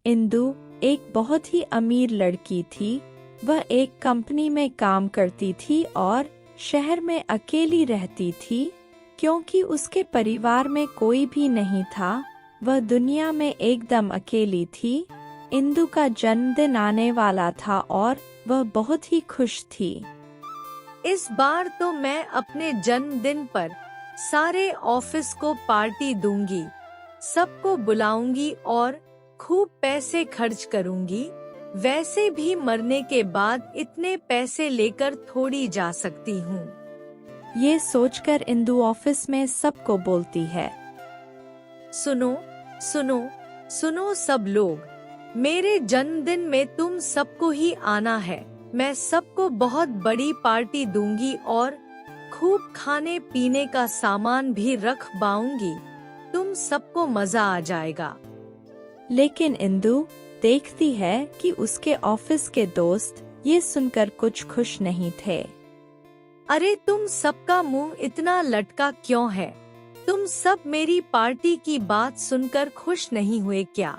इंदु एक बहुत ही अमीर लड़की थी। वह एक कंपनी में काम करती थी और शहर में अकेली रहती थी क्योंकि उसके परिवार में कोई भी नहीं था। वह दुनिया में एकदम अकेली थी। इंदु का जन्मदिन आने वाला था और वह बहुत ही खुश थी। इस बार तो मैं अपने जन्मदिन पर सारे ऑफिस को पार्टी दूंगी, सबको बुलाऊंगी और खूब पैसे खर्च करूंगी। वैसे भी मरने के बाद इतने पैसे लेकर थोड़ी जा सकती हूँ। ये सोचकर इंदु ऑफिस में सबको बोलती है, सुनो सुनो सुनो सब लोग, मेरे जन्मदिन में तुम सबको ही आना है। मैं सबको बहुत बड़ी पार्टी दूंगी और खूब खाने पीने का सामान भी रखवाऊंगी। तुम सबको मजा आ जाएगा। लेकिन इंदु देखती है कि उसके ऑफिस के दोस्त ये सुनकर कुछ खुश नहीं थे। अरे तुम सबका मुंह इतना लटका क्यों है? तुम सब मेरी पार्टी की बात सुनकर खुश नहीं हुए क्या?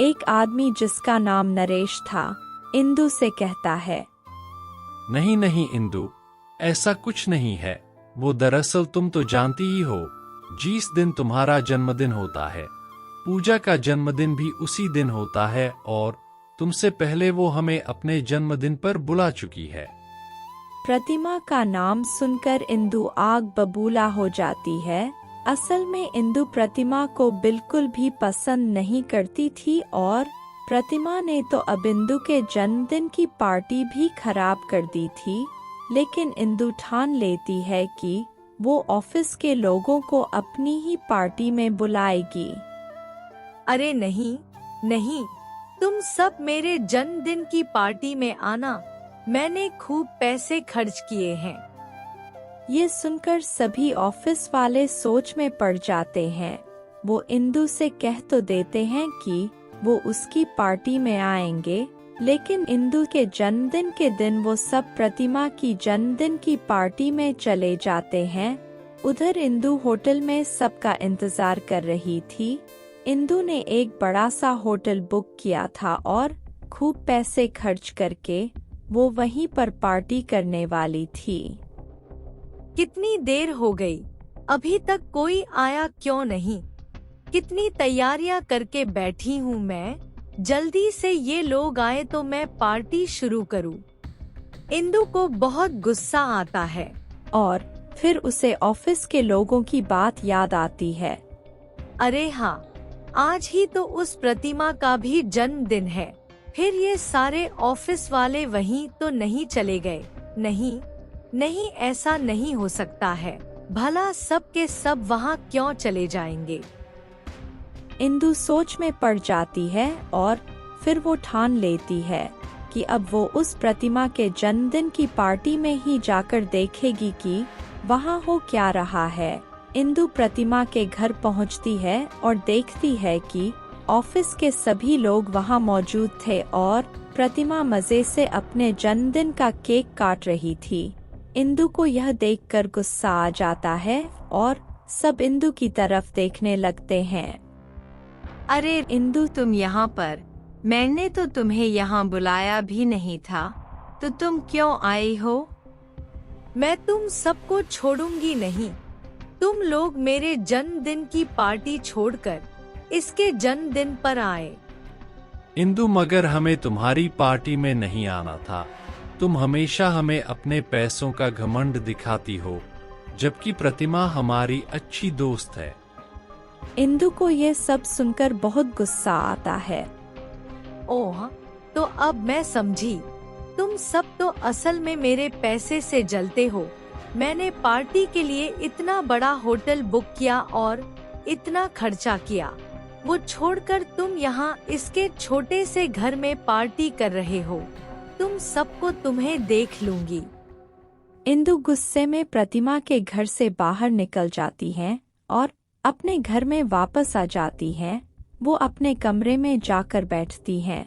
एक आदमी जिसका नाम नरेश था इंदु से कहता है, नहीं नहीं इंदु, ऐसा कुछ नहीं है। वो दरअसल तुम तो जानती ही हो, जिस दिन तुम्हारा जन्मदिन होता है पूजा का जन्मदिन भी उसी दिन होता है और तुमसे पहले वो हमें अपने जन्मदिन पर बुला चुकी है। प्रतिमा का नाम सुनकर इंदु आग बबूला हो जाती है। असल में इंदु प्रतिमा को बिल्कुल भी पसंद नहीं करती थी और प्रतिमा ने तो अब इंदु के जन्मदिन की पार्टी भी खराब कर दी थी। लेकिन इंदु ठान लेती है कि वो ऑफिस के लोगों को अपनी ही पार्टी में बुलाएगी। अरे नहीं नहीं, तुम सब मेरे जन्मदिन की पार्टी में आना। मैंने खूब पैसे खर्च किए हैं। ये सुनकर सभी ऑफिस वाले सोच में पड़ जाते हैं। वो इंदु से कह तो देते हैं कि वो उसकी पार्टी में आएंगे, लेकिन इंदु के जन्मदिन के दिन वो सब प्रतिमा की जन्मदिन की पार्टी में चले जाते हैं। उधर इंदु होटल में सबका इंतजार कर रही थी। इंदु ने एक बड़ा सा होटल बुक किया था और खूब पैसे खर्च करके वो वहीं पर पार्टी करने वाली थी। कितनी देर हो गई, अभी तक कोई आया क्यों नहीं? कितनी तैयारियां करके बैठी हूँ मैं। जल्दी से ये लोग आए तो मैं पार्टी शुरू करूँ। इंदु को बहुत गुस्सा आता है और फिर उसे ऑफिस के लोगों की बात याद आती है। अरे हाँ, आज ही तो उस प्रतिमा का भी जन्मदिन है। फिर ये सारे ऑफिस वाले वहीं तो नहीं चले गए? नहीं नहीं, ऐसा नहीं हो सकता है। भला सब के सब वहाँ क्यों चले जाएंगे? इंदु सोच में पड़ जाती है और फिर वो ठान लेती है कि अब वो उस प्रतिमा के जन्मदिन की पार्टी में ही जाकर देखेगी कि वहाँ हो क्या रहा है। इंदु प्रतिमा के घर पहुँचती है और देखती है कि ऑफिस के सभी लोग वहाँ मौजूद थे और प्रतिमा मजे से अपने जन्मदिन का केक काट रही थी। इंदु को यह देखकर गुस्सा आ जाता है और सब इंदु की तरफ देखने लगते हैं। अरे इंदु, तुम यहाँ पर? मैंने तो तुम्हें यहाँ बुलाया भी नहीं था, तो तुम क्यों आई हो? मैं तुम सबको छोड़ूंगी नहीं। तुम लोग मेरे जन्मदिन की पार्टी छोड़कर इसके जन्मदिन पर आए। इंदु, मगर हमें तुम्हारी पार्टी में नहीं आना था। तुम हमेशा हमें अपने पैसों का घमंड दिखाती हो, जबकि प्रतिमा हमारी अच्छी दोस्त है। इंदु को ये सब सुनकर बहुत गुस्सा आता है। ओह, तो अब मैं समझी। तुम सब तो असल में मेरे पैसे से जलते हो। मैंने पार्टी के लिए इतना बड़ा होटल बुक किया और इतना खर्चा किया, वो छोड़कर तुम यहाँ इसके छोटे से घर में पार्टी कर रहे हो। तुम सबको तुम्हें देख लूंगी। इंदु गुस्से में प्रतिमा के घर से बाहर निकल जाती है और अपने घर में वापस आ जाती है। वो अपने कमरे में जाकर बैठती हैं।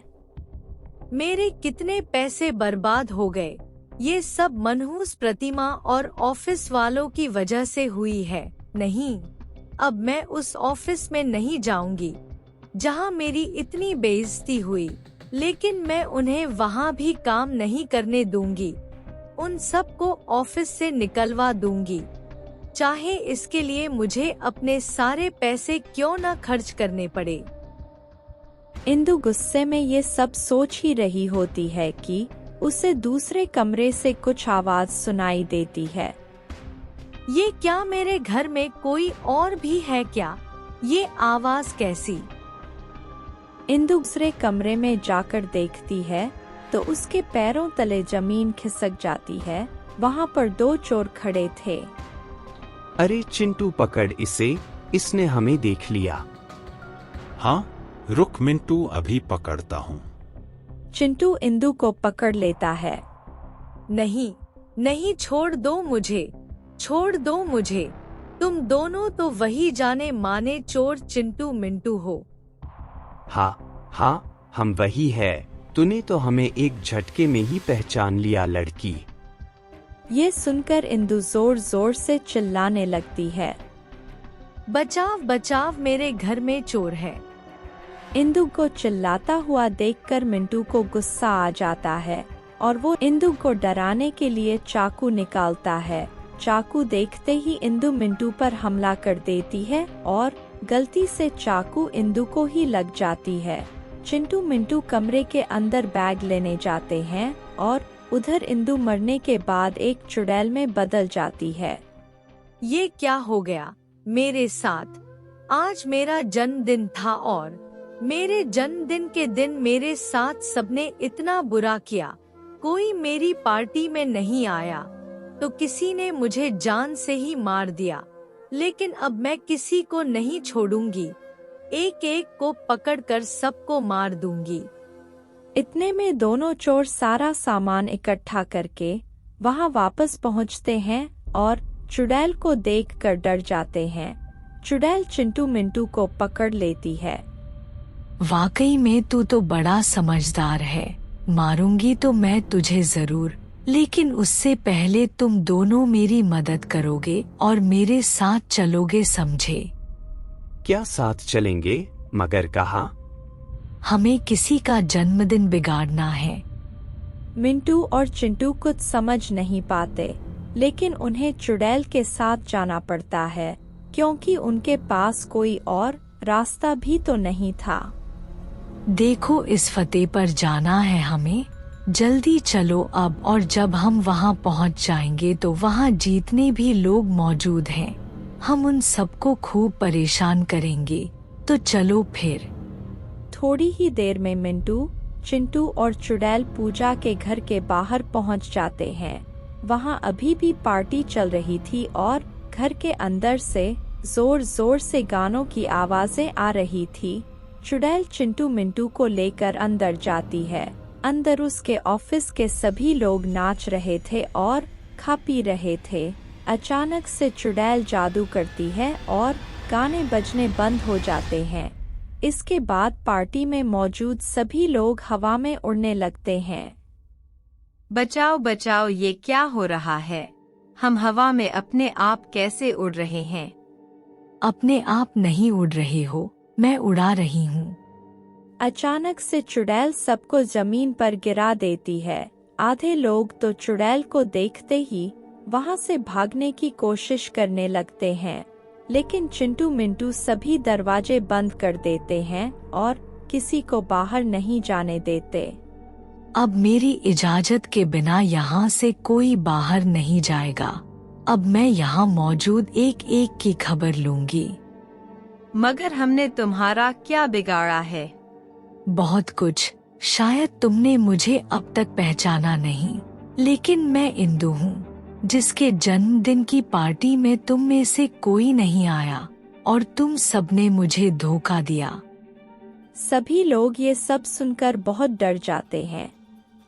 मेरे कितने पैसे बर्बाद हो गए। ये सब मनहूस प्रतिमा और ऑफिस वालों की वजह से हुई है। नहीं, अब मैं उस ऑफिस में नहीं जाऊंगी। जहां मेरी इतनी बेइज्जती हुई, लेकिन मैं उन्हें वहां भी काम नहीं करने दूंगी। उन सबको ऑफिस से निकलवा दूंगी, चाहे इसके लिए मुझे अपने सारे पैसे क्यों न खर्च करने पड़े। इंदु गुस्से में ये सब सोच ही रही होती है कि उसे दूसरे कमरे से कुछ आवाज सुनाई देती है। ये क्या, मेरे घर में कोई और भी है क्या? ये आवाज कैसी? इंदु दूसरे कमरे में जाकर देखती है तो उसके पैरों तले जमीन खिसक जाती है। वहाँ पर 2 चोर खड़े थे। अरे चिंटू, पकड़ इसे, इसने हमें देख लिया। हाँ, रुक मिंटू, अभी पकड़ता हूँ। चिंटू इंदु को पकड़ लेता है। नहीं नहीं, छोड़ दो मुझे, छोड़ दो मुझे। तुम दोनों तो वही जाने माने चोर चिंटू मिंटू हो। हाँ, हम वही है। तूने तो हमें एक झटके में ही पहचान लिया लड़की। ये सुनकर इंदु जोर जोर से चिल्लाने लगती है। बचाव बचाव, मेरे घर में चोर है। इंदु को चिल्लाता हुआ देखकर मिंटू को गुस्सा आ जाता है और वो इंदु को डराने के लिए चाकू निकालता है। चाकू देखते ही इंदु मिंटू पर हमला कर देती है और गलती से चाकू इंदु को ही लग जाती है। चिंटू मिंटू कमरे के अंदर बैग लेने जाते हैं और उधर इंदु मरने के बाद एक चुड़ैल में बदल जाती है। ये क्या हो गया मेरे साथ? आज मेरा जन्मदिन था और मेरे जन्मदिन के दिन मेरे साथ सबने इतना बुरा किया। कोई मेरी पार्टी में नहीं आया तो किसी ने मुझे जान से ही मार दिया। लेकिन अब मैं किसी को नहीं छोड़ूंगी, एक एक को पकड़कर सबको मार दूंगी। इतने में दोनों चोर सारा सामान इकट्ठा करके वहां वापस पहुंचते हैं और चुड़ैल को देखकर डर जाते हैं। चुड़ैल चिंटू मिंटू को पकड़ लेती है। वाकई में तू तो बड़ा समझदार है। मारूंगी तो मैं तुझे जरूर, लेकिन उससे पहले तुम दोनों मेरी मदद करोगे और मेरे साथ चलोगे, समझे? क्या साथ चलेंगे? मगर कहा हमें किसी का जन्मदिन बिगाड़ना है। मिंटू और चिंटू कुछ समझ नहीं पाते, लेकिन उन्हें चुड़ैल के साथ जाना पड़ता है क्योंकि उनके पास कोई और रास्ता भी तो नहीं था। देखो, इस फतेह पर जाना है हमें, जल्दी चलो अब। और जब हम वहाँ पहुँच जाएंगे तो वहाँ जितने भी लोग मौजूद हैं, हम उन सबको खूब परेशान करेंगे। तो चलो फिर। थोड़ी ही देर में मिंटू, चिंटू और चुड़ैल पूजा के घर के बाहर पहुँच जाते हैं। वहाँ अभी भी पार्टी चल रही थी और घर के अंदर से जोर जोर से गानों की आवाजें आ रही थी। चुड़ैल चिंटू मिंटू को लेकर अंदर जाती है। अंदर उसके ऑफिस के सभी लोग नाच रहे थे और खा पी रहे थे। अचानक से चुड़ैल जादू करती है और गाने बजने बंद हो जाते हैं। इसके बाद पार्टी में मौजूद सभी लोग हवा में उड़ने लगते हैं। बचाओ बचाओ, ये क्या हो रहा है? हम हवा में अपने आप कैसे उड़ रहे हैं? अपने आप नहीं उड़ रहे हो, मैं उड़ा रही हूँ। अचानक से चुड़ैल सबको जमीन पर गिरा देती है। आधे लोग तो चुड़ैल को देखते ही वहाँ से भागने की कोशिश करने लगते हैं, लेकिन चिंटू मिंटू सभी दरवाजे बंद कर देते हैं और किसी को बाहर नहीं जाने देते। अब मेरी इजाजत के बिना यहाँ से कोई बाहर नहीं जाएगा। अब मैं यहाँ मौजूद एक एक की खबर लूंगी। मगर हमने तुम्हारा क्या बिगाड़ा है? बहुत कुछ। शायद तुमने मुझे अब तक पहचाना नहीं, लेकिन मैं इंदु हूँ, जिसके जन्मदिन की पार्टी में तुम में से कोई नहीं आया और तुम सबने मुझे धोखा दिया। सभी लोग ये सब सुनकर बहुत डर जाते हैं।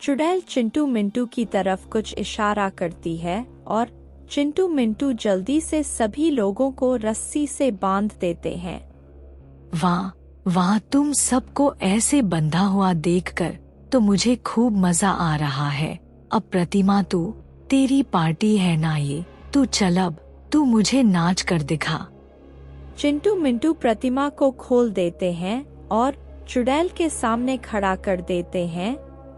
चुड़ैल चिंटू मिंटू की तरफ कुछ इशारा करती है और चिंटू मिंटू जल्दी से सभी लोगों को रस्सी से बांध देते हैं। वाह, तुम सबको ऐसे बंधा हुआ देखकर तो मुझे खूब मजा आ रहा है। अब प्रतिमा, तेरी पार्टी है ना ये? तू चल, अब तू मुझे नाच कर दिखा। चिंटू मिंटू प्रतिमा को खोल देते हैं और चुड़ैल के सामने खड़ा कर देते हैं।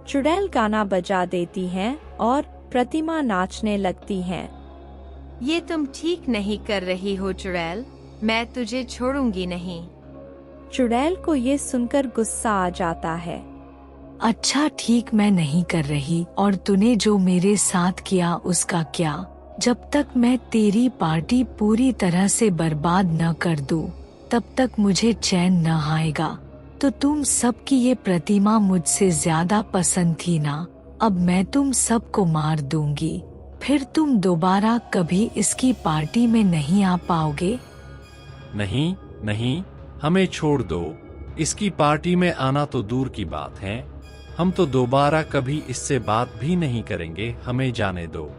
चुड़ैल गाना बजा देती हैं और प्रतिमा नाचने लगती हैं। ये तुम ठीक नहीं कर रही हो चुड़ैल, मैं तुझे छोड़ूंगी नहीं। चुड़ैल को ये सुनकर गुस्सा आ जाता है। अच्छा ठीक, मैं नहीं कर रही, और तूने जो मेरे साथ किया उसका क्या? जब तक मैं तेरी पार्टी पूरी तरह से बर्बाद न कर दूं, तब तक मुझे चैन न आएगा। तो तुम सबकी ये प्रतिमा मुझसे ज्यादा पसंद थी ना? अब मैं तुम सबको मार दूंगी, फिर तुम दोबारा कभी इसकी पार्टी में नहीं आ पाओगे। नहीं नहीं, हमें छोड़ दो। इसकी पार्टी में आना तो दूर की बात है, हम तो दोबारा कभी इससे बात भी नहीं करेंगे। हमें जाने दो।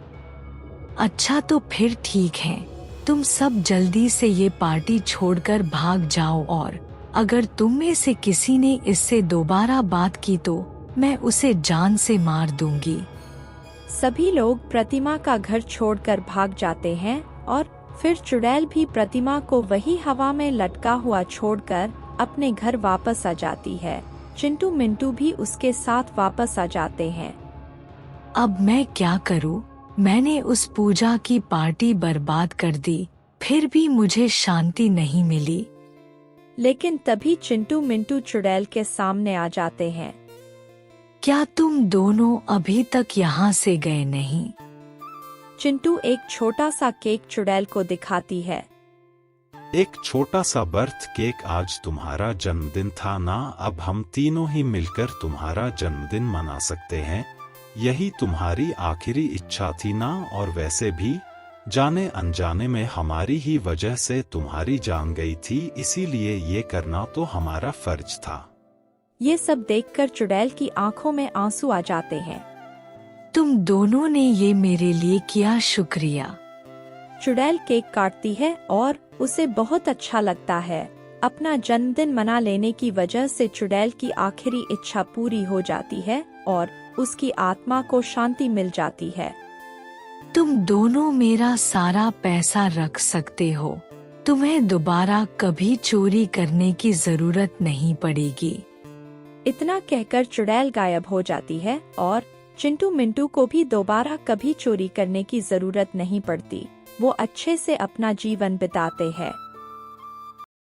अच्छा तो फिर ठीक है, तुम सब जल्दी से ये पार्टी छोड़कर भाग जाओ, और अगर तुम में से किसी ने इससे दोबारा बात की तो मैं उसे जान से मार दूंगी। सभी लोग प्रतिमा का घर छोड़कर भाग जाते हैं और फिर चुड़ैल भी प्रतिमा को वही हवा में लटका हुआ छोड़कर अपने घर वापस आ जाती है। चिंटू मिंटू भी उसके साथ वापस आ जाते हैं। अब मैं क्या करूं? मैंने उस पूजा की पार्टी बर्बाद कर दी, फिर भी मुझे शांति नहीं मिली। लेकिन तभी चिंटू मिंटू चुड़ैल के सामने आ जाते हैं। क्या तुम दोनों अभी तक यहाँ से गए नहीं? चिंटू एक छोटा सा केक चुड़ैल को दिखाती है। एक छोटा सा बर्थ केक, आज तुम्हारा जन्मदिन था ना? अब हम तीनों ही मिलकर तुम्हारा जन्मदिन मना सकते हैं। यही तुम्हारी आखिरी इच्छा थी ना? और वैसे भी जाने अनजाने में हमारी ही वजह से तुम्हारी जान गई थी, इसीलिए ये करना तो हमारा फर्ज था। ये सब देखकर चुड़ैल की आंखों में आंसू आ जाते हैं। तुम दोनों ने ये मेरे लिए किया, शुक्रिया। चुड़ैल केक काटती है और उसे बहुत अच्छा लगता है। अपना जन्मदिन मना लेने की वजह से चुड़ैल की आखिरी इच्छा पूरी हो जाती है और उसकी आत्मा को शांति मिल जाती है। तुम दोनों मेरा सारा पैसा रख सकते हो, तुम्हें दोबारा कभी चोरी करने की जरूरत नहीं पड़ेगी। इतना कहकर चुड़ैल गायब हो जाती है और चिंटू मिंटू को भी दोबारा कभी चोरी करने की जरूरत नहीं पड़ती। वो अच्छे से अपना जीवन बिताते हैं।